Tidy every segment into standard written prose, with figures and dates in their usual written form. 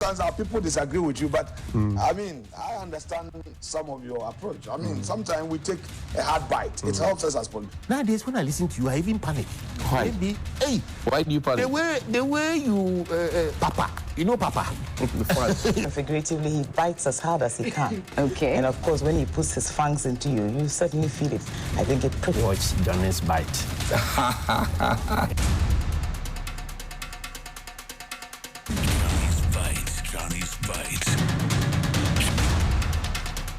sometimes our people disagree with you, but I mean, I understand some of your approach. I mean, sometimes we take a hard bite. It helps us as politicians. Nowadays, when I listen to you, I even panic. Why? Maybe, hey, Why do you panic? the way you, Papa, you know Papa. Figuratively, he bites as hard as he can. Okay. And of course, when he puts his fangs into you, you certainly feel it. I think it pretty. Watch Johnny's bite. Johnny's bite.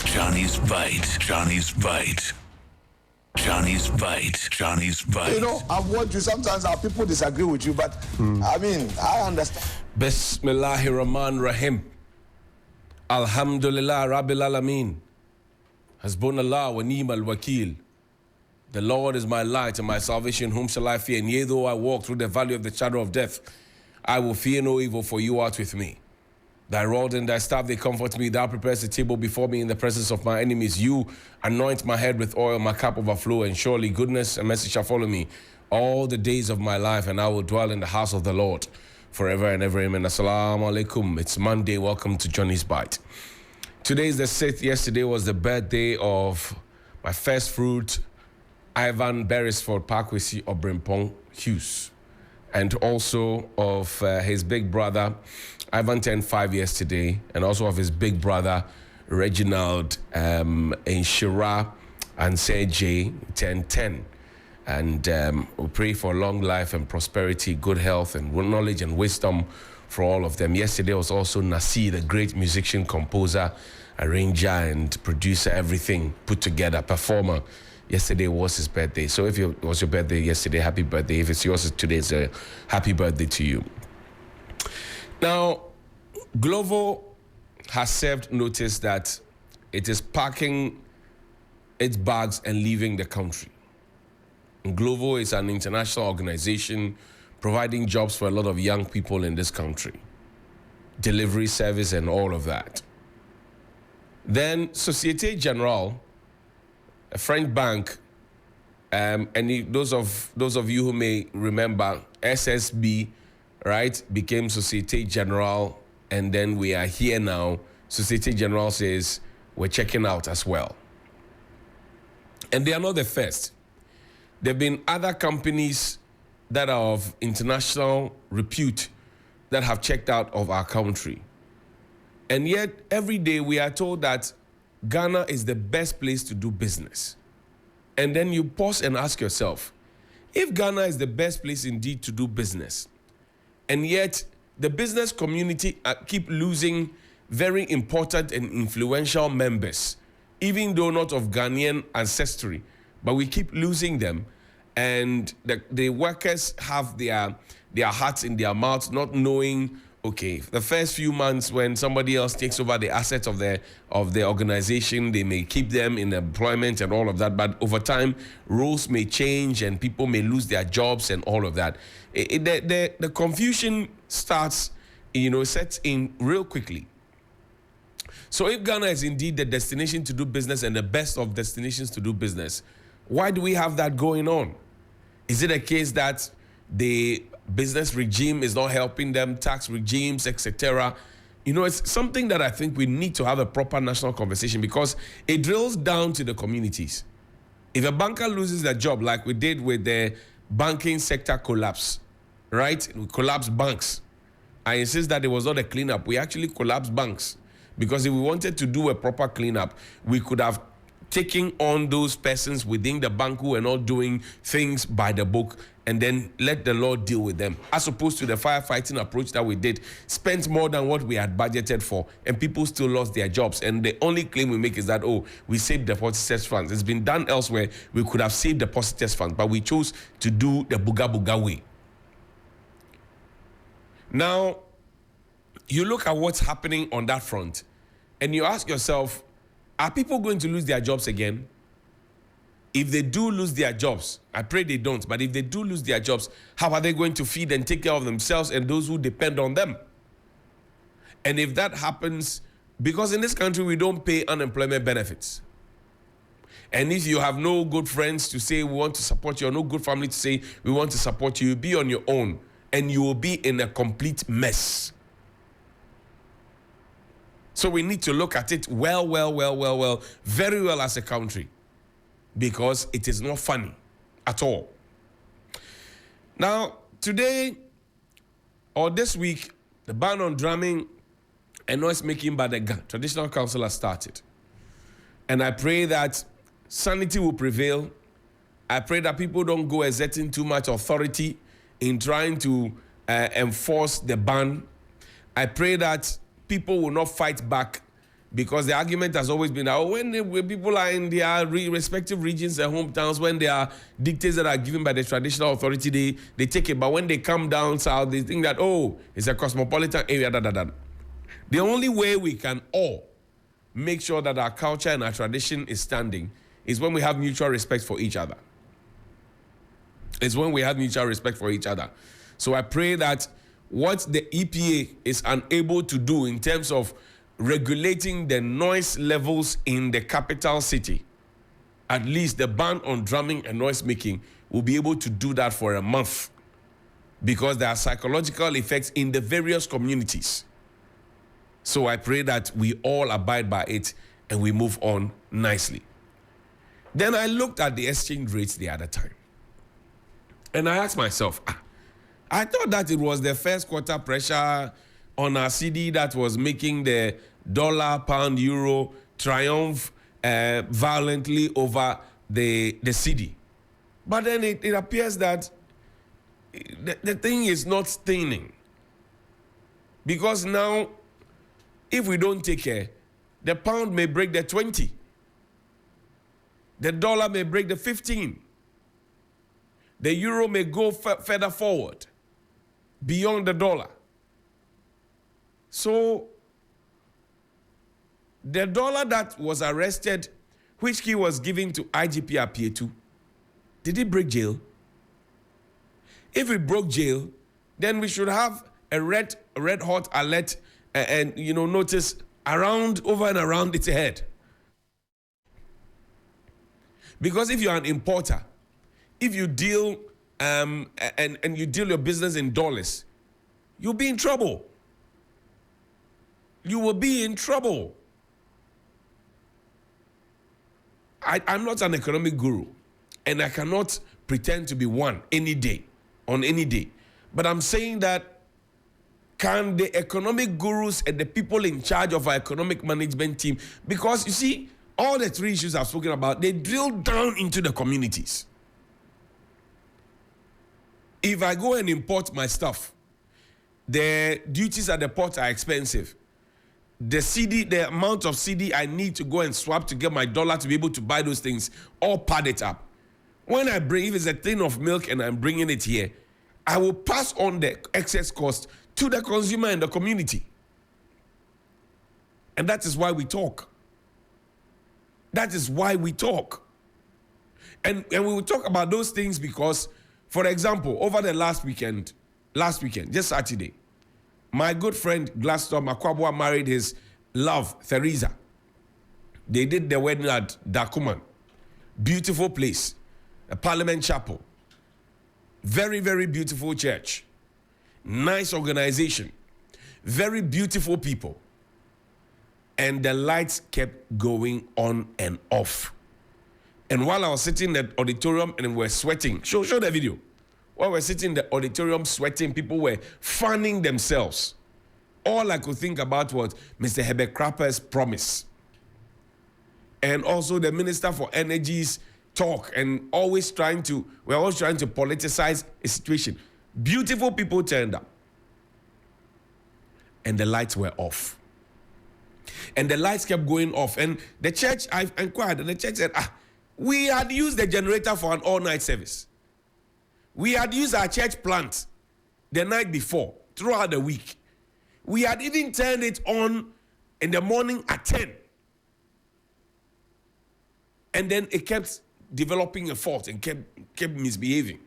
Johnny's bite. Johnny's bite. Johnny's bite. Johnny's bite. You know, I've watched you. Sometimes our people disagree with you, but I mean, I understand. Bismillahir Rahman Rahim. Alhamdulillah Rabbil Alameen. Hasbunallah wa ni'mal wakil. The Lord is my light and my salvation. Whom shall I fear? And yea, though I walk through the valley of the shadow of death, I will fear no evil, for you art with me. Thy rod and thy staff, they comfort me. Thou preparest a table before me in the presence of my enemies. You anoint my head with oil, my cup overflow, and surely goodness and mercy shall follow me all the days of my life, and I will dwell in the house of the Lord forever and ever. Amen. Assalamu alaikum. It's Monday. Welcome to Johnny's Bite. Today is the 6th. Yesterday was the birthday of my first fruit, Ivan Beresford Parkwesi Obrimpong Hughes, and also of his big brother, Ivan turned 5 years today, and also of his big brother, Reginald Inshira and Sergey turned 10. And we pray for long life and prosperity, good health, and knowledge and wisdom for all of them. Yesterday was also Nasir, the great musician, composer, arranger, and producer, everything put together, performer. Yesterday was his birthday. So if it was your birthday yesterday, happy birthday. If it's yours today, it's a happy birthday to you. Now, Glovo has served notice that it is packing its bags and leaving the country. Glovo is an international organization providing jobs for a lot of young people in this country, delivery service and all of that. Then Société Générale, a French bank, those of you who may remember, SSB, right, became Société Générale, and then we are here now. Société Générale says we're checking out as well. And they are not the first. There have been other companies that are of international repute that have checked out of our country. And yet, every day we are told that Ghana is the best place to do business. And then you pause and ask yourself, if Ghana is the best place indeed to do business, and yet the business community keep losing very important and influential members, even though not of Ghanaian ancestry, but we keep losing them, and the workers have their hearts in their mouths, not knowing, okay, the first few months when somebody else takes over the assets of the organization, they may keep them in employment and all of that, but over time, roles may change and people may lose their jobs and all of that. The confusion starts, sets in real quickly. So if Ghana is indeed the destination to do business and the best of destinations to do business, why do we have that going on? Is it a case that the business regime is not helping them, tax regimes, etc.? It's something that I think we need to have a proper national conversation, because it drills down to the communities. If a banker loses their job, like we did with the banking sector collapse, right? We collapsed banks. I insist that it was not a cleanup. We actually collapsed banks, because if we wanted to do a proper cleanup, we could have taken on those persons within the bank who are not doing things by the book, and then let the law deal with them, as opposed to the firefighting approach that we did, spent more than what we had budgeted for, and people still lost their jobs. And the only claim we make is that, we saved depositors' funds. It's been done elsewhere. We could have saved depositors' funds, but we chose to do the buga way. Now, you look at what's happening on that front, and you ask yourself, are people going to lose their jobs again? If they do lose their jobs, I pray they don't, but if they do lose their jobs, how are they going to feed and take care of themselves and those who depend on them? And if that happens, because in this country we don't pay unemployment benefits, and if you have no good friends to say we want to support you, or no good family to say we want to support you, you'll be on your own, and you will be in a complete mess. So we need to look at it well, very well as a country, because it is not funny at all. Now, today or this week, the ban on drumming and noise making by the traditional council has started. And I pray that sanity will prevail. I pray that people don't go exerting too much authority in trying to enforce the ban. I pray that people will not fight back, because the argument has always been that when people are in their respective regions and hometowns, when there are dictates that are given by the traditional authority, they take it. But when they come down south, they think that, oh, it's a cosmopolitan area. The only way we can all make sure that our culture and our tradition is standing is when we have mutual respect for each other. It's when we have mutual respect for each other. So I pray that what the EPA is unable to do in terms of regulating the noise levels in the capital city, at least the ban on drumming and noise making will be able to do that for a month, because there are psychological effects in the various communities. So I pray that we all abide by it and we move on nicely. Then I looked at the exchange rates the other time, and I asked myself, I thought that it was the first quarter pressure on our CD that was making the dollar, pound, euro triumph violently over the CD. But then it appears that the thing is not staining. Because now, if we don't take care, the pound may break the 20. The dollar may break the 15. The euro may go further forward, beyond the dollar. So, the dollar that was arrested, which he was given to IGP Apietu, did it break jail? If it broke jail, then we should have a red hot alert and notice over and around its head. Because if you're an importer, if you deal and you deal your business in dollars, you'll be in trouble. You will be in trouble. I'm not an economic guru, and I cannot pretend to be one on any day. But I'm saying that, can the economic gurus and the people in charge of our economic management team, because you see, all the three issues I've spoken about, they drill down into the communities. If I go and import my stuff, the duties at the port are expensive. The amount of CD I need to go and swap to get my dollar to be able to buy those things, all pad it up. When I bring, if it's a tin of milk and I'm bringing it here, I will pass on the excess cost to the consumer and the community. And that is why we talk. That is why we talk. And we will talk about those things because, for example, over the last weekend, just Saturday, my good friend Glaston Makwabwa married his love, Theresa. They did the wedding at Dakuman. Beautiful place. A Parliament Chapel. Very, very beautiful church. Nice organization. Very beautiful people. And the lights kept going on and off. And while I was sitting in the auditorium and we were sweating, show the video. While we were sitting in the auditorium sweating, people were fanning themselves. All I could think about was Mr. Herbert Crapper's promise. And also the Minister for Energy's talk, and we're always trying to politicize a situation. Beautiful people turned up. And the lights were off. And the lights kept going off. And the church, I inquired, and the church said, we had used the generator for an all-night service. We had used our church plant the night before, throughout the week. We had even turned it on in the morning at 10. And then it kept developing a fault and kept misbehaving.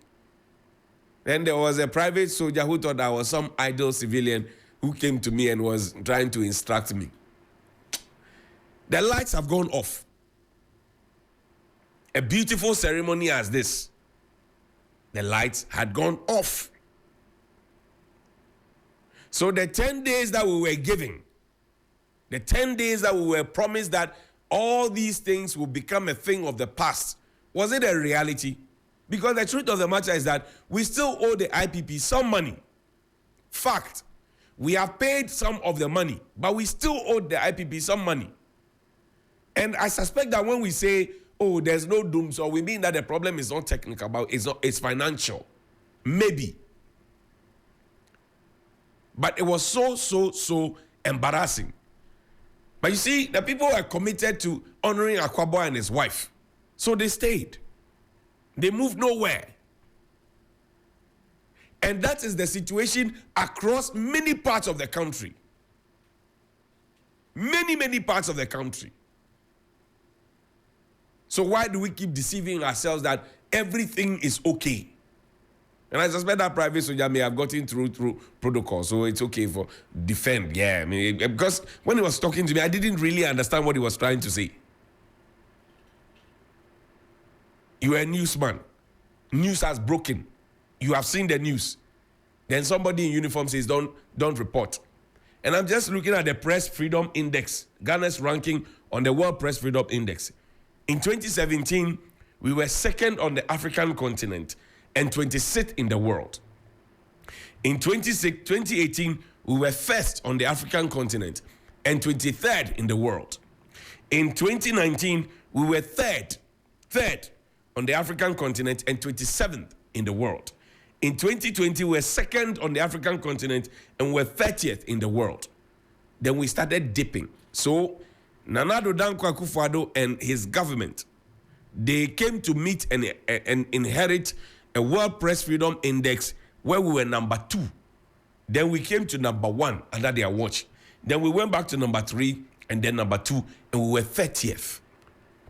Then there was a private soldier who thought I was some idle civilian who came to me and was trying to instruct me. The lights have gone off. A beautiful ceremony as this, the lights had gone off. So the 10 days that we were giving, The 10 days that we were promised that all these things will become a thing of the past, was it a reality? Because the truth of the matter is that we still owe the IPP some money. Fact. We have paid some of the money, but we still owe the IPP some money. And I suspect that when we say, oh, there's no Dumsor, we mean that the problem is not technical, but it's financial. Maybe. But it was so embarrassing. But you see, the people were committed to honoring Akwabo and his wife. So they stayed. They moved nowhere. And that is the situation across many parts of the country. Many parts of the country. So why do we keep deceiving ourselves that everything is okay? And I suspect that private soldier may have gotten through protocol, so it's okay for defend. Yeah, I mean, because when he was talking to me, I didn't really understand what he was trying to say. You are a newsman. News has broken. You have seen the news. Then somebody in uniform says, don't report. And I'm just looking at the Press Freedom Index, Ghana's ranking on the World Press Freedom Index. In 2017, we were second on the African continent and 26th in the world. In 2018, we were first on the African continent and 23rd in the world. In 2019, we were third on the African continent and 27th in the world. In 2020, we were second on the African continent and we're 30th in the world. Then we started dipping. So Nana Addo Dankwa Akufo-Addo and his government, they came to meet and inherit a World Press Freedom Index where we were number 2. Then we came to number 1 under their watch. Then we went back to number 3 and then number 2 and we were 30th,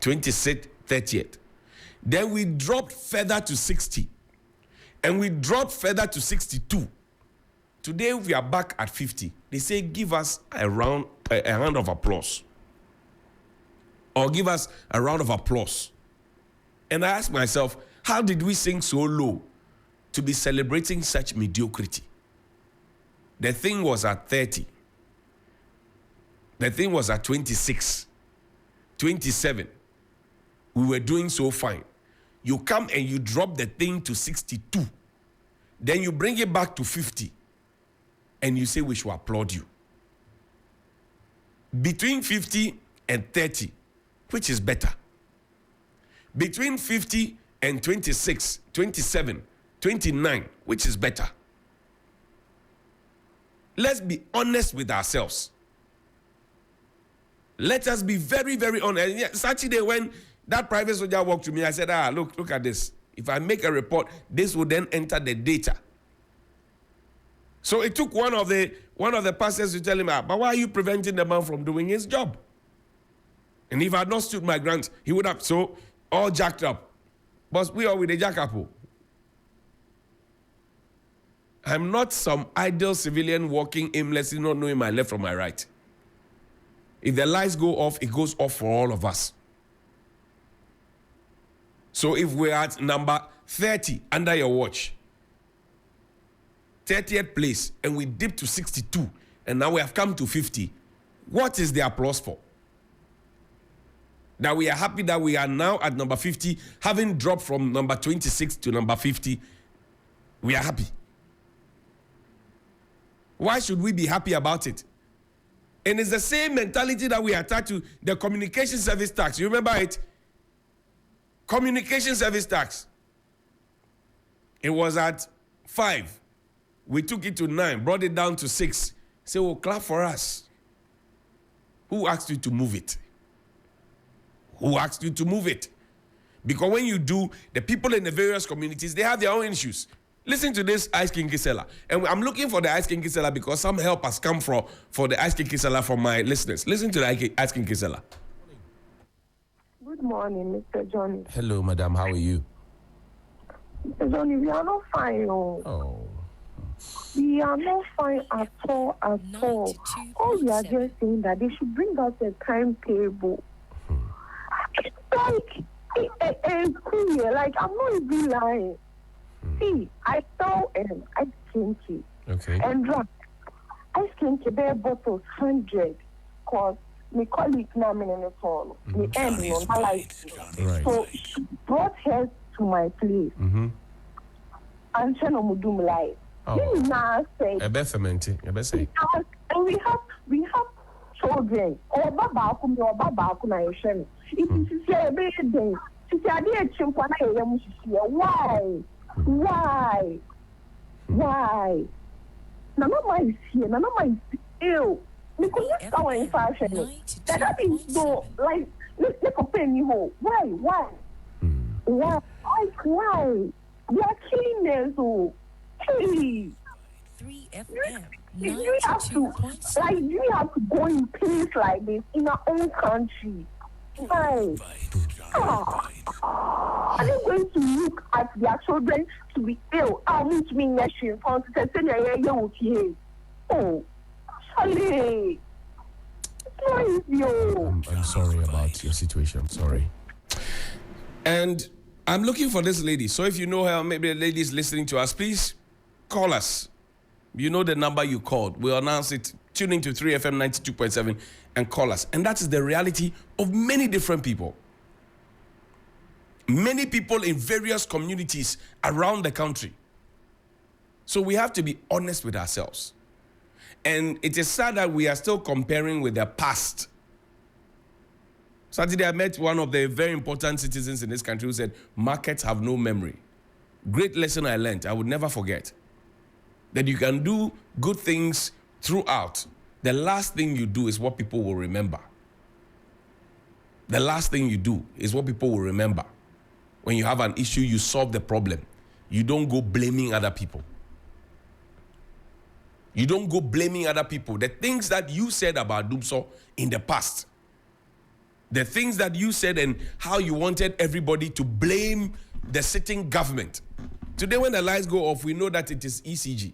26th, 30th. Then we dropped further to 60 and we dropped further to 62. Today we are back at 50. They say give us a round of applause. Or give us a round of applause. And I ask myself, how did we sink so low to be celebrating such mediocrity? The thing was at 30. The thing was at 26, 27. We were doing so fine. You come and you drop the thing to 62. Then you bring it back to 50. And you say we should applaud you. Between 50 and 30, which is better? Between 50 and 26, 27, 29, which is better? Let's be honest with ourselves. Let us be very, very honest. Saturday, when that private soldier walked to me, I said, look at this. If I make a report, this will then enter the data. So it took one of the pastors to tell him, but why are you preventing the man from doing his job? And if I had not stood my ground, he would have, so all jacked up. But we are with the jackapo. I'm not some idle civilian walking aimlessly, not knowing my left from my right. If the lights go off, it goes off for all of us. So if we're at number 30 under your watch, 30th place, and we dip to 62, and now we have come to 50, what is the applause for? That we are happy that we are now at number 50, having dropped from number 26 to number 50, we are happy. Why should we be happy about it? And it's the same mentality that we attach to the communication service tax. You remember it? Communication service tax. It was at 5. We took it to 9, brought it down to 6. Say, well, clap for us. Who asked you to move it? Who asked you to move it? Because when you do, the people in the various communities, they have their own issues. Listen to this Ice King Kisela. And I'm looking for the Ice King Kisela because some help has come for the Ice King Kisela from my listeners. Listen to the Ice King Kisela. Good morning, Mr. Johnny. Hello, madam. How are you? Mr. Johnny, we are not fine. Oh. We are not fine at all, at all. All we are just saying that they should bring us a timetable. Like, it's cool. Like, I'm not even lying. See, I saw ice kinky. Okay. And drunk. Ice kinky, their bottles, 100. because my colleague now me in the phone. Me end on my life. Right. So she brought her to my place. And she no do me life. Then now say. And we have children. Or baba na yeshemi. It is a baby day. She said, "I did chimpa na yemu shishia. Why? Nana is here. Nana is ill. Because you go in fashion. That is no like. Let's compare me home. Why? Why? We are killing them. So, hey. 3FM. You have to go in place like this in our own country. Why? Are they going to look at their children to be ill? I'll meet me next year. Oh, Charlie. I'm sorry about your situation. I'm sorry. And I'm looking for this lady. So if you know her, maybe the lady is listening to us, please call us. You know the number you called. We'll announce it. Tune into 3FM 92.7 and call us. And that is the reality of many different people. Many people in various communities around the country. So we have to be honest with ourselves. And it is sad that we are still comparing with the past. Saturday, I met one of the very important citizens in this country who said, markets have no memory. Great lesson I learned, I would never forget. That you can do good things throughout. The last thing you do is what people will remember. The last thing you do is what people will remember. When you have an issue, you solve the problem. You don't go blaming other people. You don't go blaming other people. The things that you said about Dumsor in the past, the things that you said and how you wanted everybody to blame the sitting government. Today when the lights go off, we know that it is ECG.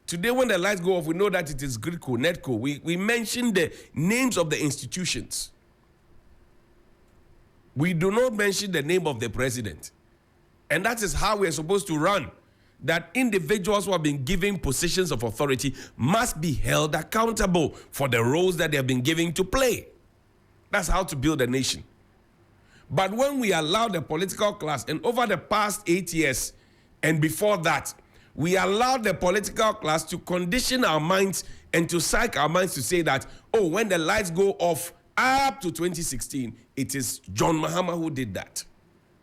Today when the lights go off, we know that it is GRIDCO, NETCO. We mention the names of the institutions. We do not mention the name of the president. And that is how we're supposed to run. That individuals who have been given positions of authority must be held accountable for the roles that they have been given to play. That's how to build a nation. But when we allow the political class, and over the past 8 years and before that, we allowed the political class to condition our minds and to psych our minds to say that, oh, when the lights go off up to 2016, it is John Mahama who did that.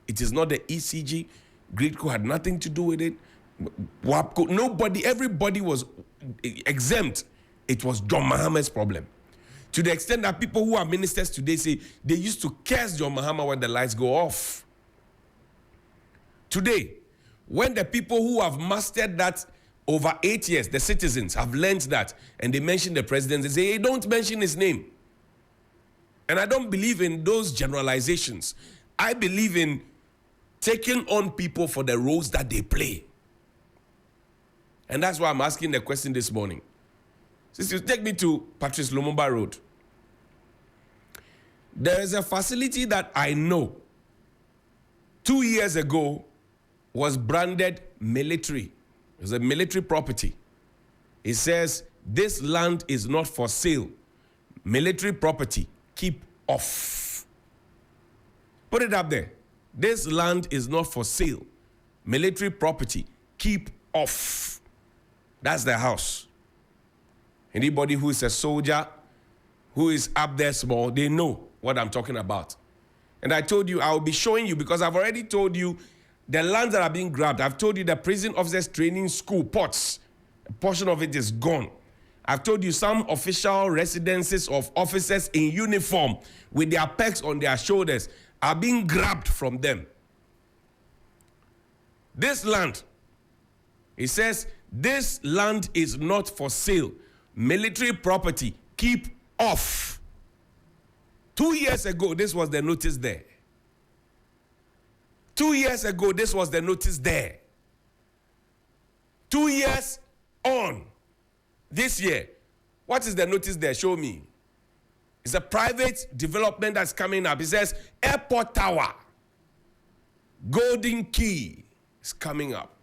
It is not the ECG. GRIDCO had nothing to do with it. WAPCO, nobody, everybody was exempt. It was John Mahama's problem. To the extent that people who are ministers today say they used to curse John Mahama when the lights go off. Today, when the people who have mastered that over 8 years, the citizens have learned that, and they mention the president, they say, hey, don't mention his name. And I don't believe in those generalizations. I believe in taking on people for the roles that they play. And that's why I'm asking the question this morning. Since you take me to Patrice Lumumba Road, there is a facility that I know 2 years ago was branded military. It was a military property. It says, this land is not for sale. Military property, keep off. Put it up there. This land is not for sale. Military property, keep off. That's the house. Anybody who is a soldier, who is up there small, they know what I'm talking about. And I told you, I will be showing you, because I've already told you the lands that are being grabbed. I've told you the prison officers training school, POTS, a portion of it is gone. I've told you some official residences of officers in uniform with their pegs on their shoulders are being grabbed from them. This land, it says, this land is not for sale. Military property, keep off. 2 years ago, this was the notice there. 2 years ago, this was the notice there. 2 years on, this year, what is the notice there? Show me. It's a private development that's coming up. It says Airport Tower, Golden Key is coming up.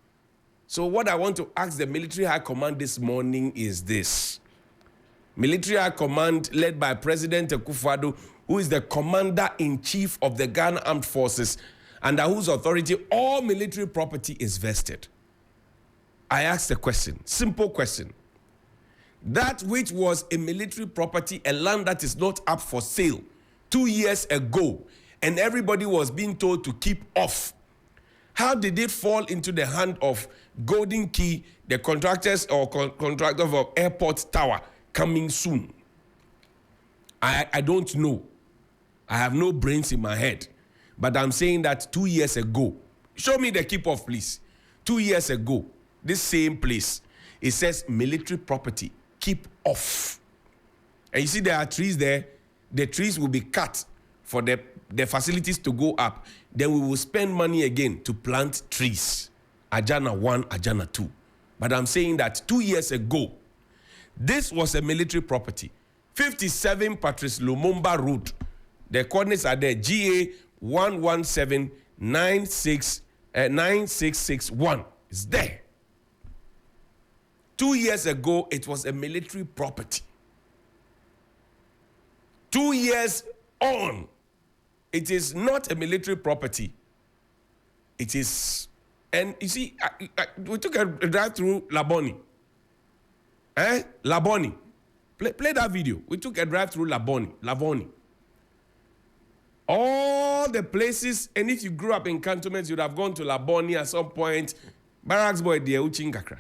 So what I want to ask the Military High Command this morning is this. Military High Command led by President Akufo-Addo, who is the Commander-in-Chief of the Ghana Armed Forces, under whose authority all military property is vested. I asked a question, simple question. That which was a military property, a land that is not up for sale 2 years ago, and everybody was being told to keep off, how did it fall into the hand of Golden Key, the contractors or contractor of Airport Tower, coming soon? I don't know. I have no brains in my head. But I'm saying that 2 years ago, show me the keep off, please. 2 years ago, this same place, it says military property, keep off. And you see there are trees there. The trees will be cut for the facilities to go up. Then we will spend money again to plant trees. Ajana 1, Ajana 2. But I'm saying that 2 years ago, this was a military property. 57 Patrice Lumumba Road. The coordinates are there, GA 1179661. It's there. 2 years ago, it was a military property. 2 years on, it is not a military property. It is, and you see, we took a drive through Laboni. Laboni. Play that video. We took a drive through Laboni. All the places, and if you grew up in cantonments, you'd have gone to Laboni at some point. Barracks boy, dear Uchingakra.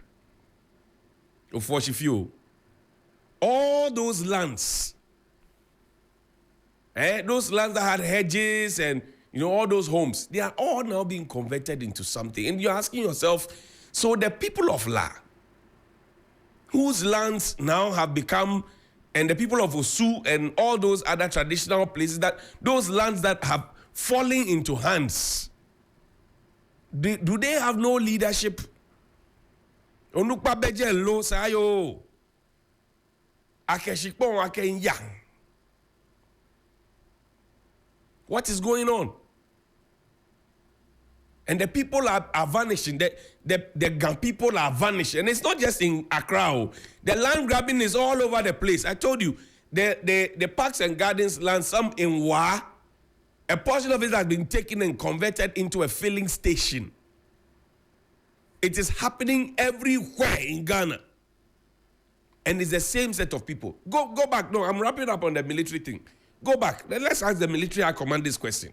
Ufoshifiu. All those lands, those lands that had hedges and all those homes, they are all now being converted into something. And you're asking yourself, so the people of La, whose lands now have become, and the people of Osu and all those other traditional places, that those lands that have fallen into hands, do they have no leadership? Onukpa beje lo sayo. Akeshikpon akenya. What is going on? And the people are vanishing. The Gan people are vanishing. And it's not just in Accra. The land grabbing is all over the place. I told you, the parks and gardens land, some in Wa, a portion of it has been taken and converted into a filling station. It is happening everywhere in Ghana. And it's the same set of people. Go back. No, I'm wrapping up on the military thing. Go back. Let's ask the military high command this question.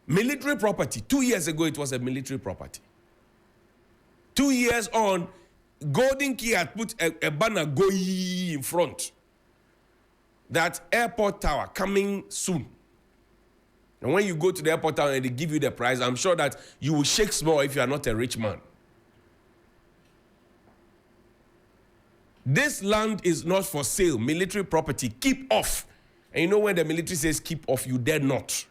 Military property. 2 years ago, it was a military property. 2 years on, Golden Key had put a banner going in front. That airport tower coming soon. And when you go to the airport tower and they give you the price, I'm sure that you will shake small if you are not a rich man. This land is not for sale. Military property. Keep off. And you know when the military says keep off, you dare not.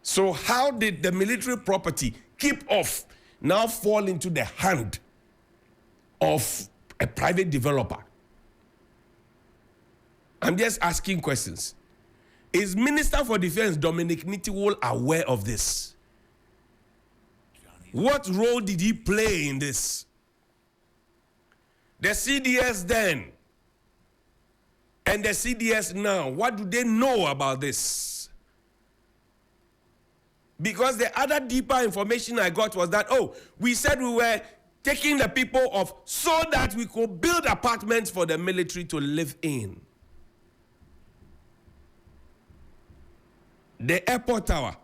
So how did the military property keep off now fall into the hand of a private developer? I'm just asking questions. Is Minister for Defense Dominic Nitiwol aware of this? What role did he play in this? The CDS then and the CDS now, what do they know about this? Because the other deeper information I got was that, we said we were taking the people off so that we could build apartments for the military to live in. The airport tower,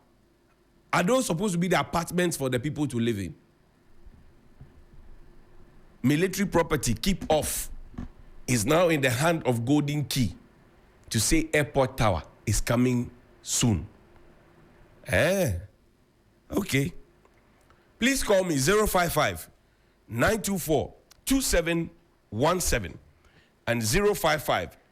are those supposed to be the apartments for the people to live in? Military property, keep off, is now in the hand of Golden Key to say airport tower is coming soon. Okay. Please call me 055-924-2717 and 055